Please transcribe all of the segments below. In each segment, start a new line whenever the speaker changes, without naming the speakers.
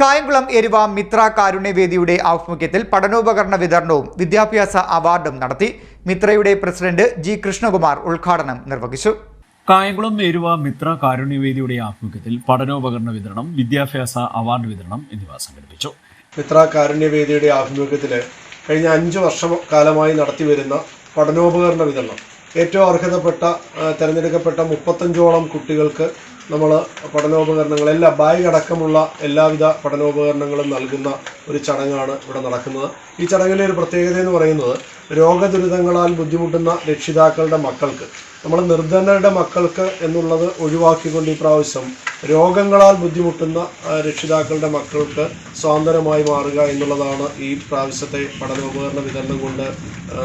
കായംകുളം എരുവ മിത്ര കാരുണ്യവേദിയുടെ ആഭിമുഖ്യത്തിൽ പഠനോപകരണ വിതരണവും വിദ്യാഭ്യാസ അവാർഡും നടത്തി. മിത്രയുടെ പ്രസിഡന്റ് ജി കൃഷ്ണകുമാർ ഉദ്ഘാടനം നിർവഹിച്ചു.
കായംകുളം എരുവ മിത്ര കാരുണ്യവേദിയുടെ ആഭിമുഖ്യത്തിൽ പഠനോപകരണ വിതരണം, വിദ്യാഭ്യാസ അവാർഡ് വിതരണം എന്നിവ സംഘടിപ്പിച്ചു.
മിത്ര കാരുണ്യവേദിയുടെ ആഭിമുഖ്യത്തിൽ കഴിഞ്ഞ 5 വർഷക്കാലമായി നടത്തിവരുന്ന പഠനോപകരണ വിതരണം ഏറ്റവും അർഹതപ്പെട്ട തിരഞ്ഞെടുക്കപ്പെട്ട 35ഓളം കുട്ടികൾക്ക് നമ്മൾ പഠനോപകരണങ്ങൾ ബാഗ് അടക്കമുള്ള എല്ലാവിധ പഠനോപകരണങ്ങളും നൽകുന്ന ഒരു ചടങ്ങാണ് ഇവിടെ നടക്കുന്നത്. ഈ ചടങ്ങിലെ ഒരു പ്രത്യേകത എന്ന് പറയുന്നത് രോഗദുരിതങ്ങളാൽ ബുദ്ധിമുട്ടുന്ന രക്ഷിതാക്കളുടെ മക്കൾക്ക്, നമ്മൾ നിർധനരുടെ മക്കൾക്ക് എന്നുള്ളത് ഒഴിവാക്കിക്കൊണ്ട് ഈ പ്രാവശ്യം രോഗങ്ങളാൽ ബുദ്ധിമുട്ടുന്ന രക്ഷിതാക്കളുടെ മക്കൾക്ക് സ്വാതന്ത്ര്യമായി മാറുക എന്നുള്ളതാണ് ഈ പ്രാവശ്യത്തെ പഠനോപകരണ വിതരണം കൊണ്ട്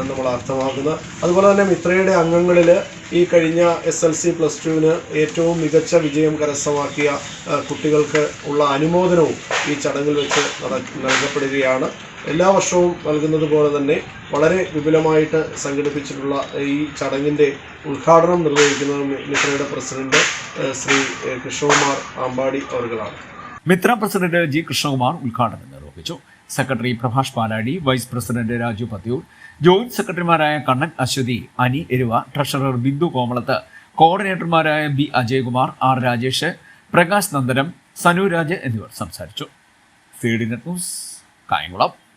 നമ്മൾ അർത്ഥമാക്കുന്നത്. അതുപോലെ തന്നെ മിത്രയുടെ അംഗങ്ങളിൽ ഈ കഴിഞ്ഞ SLC+2-ന് ഏറ്റവും മികച്ച വിജയം കരസ്ഥമാക്കിയ കുട്ടികൾക്ക് ഉള്ള അനുമോദനവും ഈ ചടങ്ങിൽ വെച്ച് നൽകപ്പെടുകയാണ്. എല്ലാ വർഷവും നൽകുന്നത് പോലെ തന്നെ വളരെ വിപുലമായിട്ട് സംഘടിപ്പിച്ചിട്ടുള്ള ഈ ചടങ്ങിൻ്റെ ഉദ്ഘാടനം നിർവഹിക്കുന്നത് മിത്രയുടെ പ്രസിഡന്റ് ശ്രീ കൃഷ്ണകുമാർ ആമ്പാടി അവരുകളാണ്.
മിത്ര പ്രസിഡന്റ് ജി കൃഷ്ണകുമാർ ഉദ്ഘാടനം നിർവഹിച്ചു. Secretary Prabhash Paladi, vice president Raju Pathiyoor, joint സെക്രട്ടറിമാരായ കണ്ണൻ അശ്വതി, അനി എരുവ, ട്രഷറർ ബിന്ദു കോമളത്ത്, കോർഡിനേറ്റർമാരായ ബി അജയകുമാർ, ആർ രാജേഷ്, പ്രകാശ് നന്ദനം, സനുരാജ് എന്നിവർ സംസാരിച്ചു. CDNet news, Kayamkulam.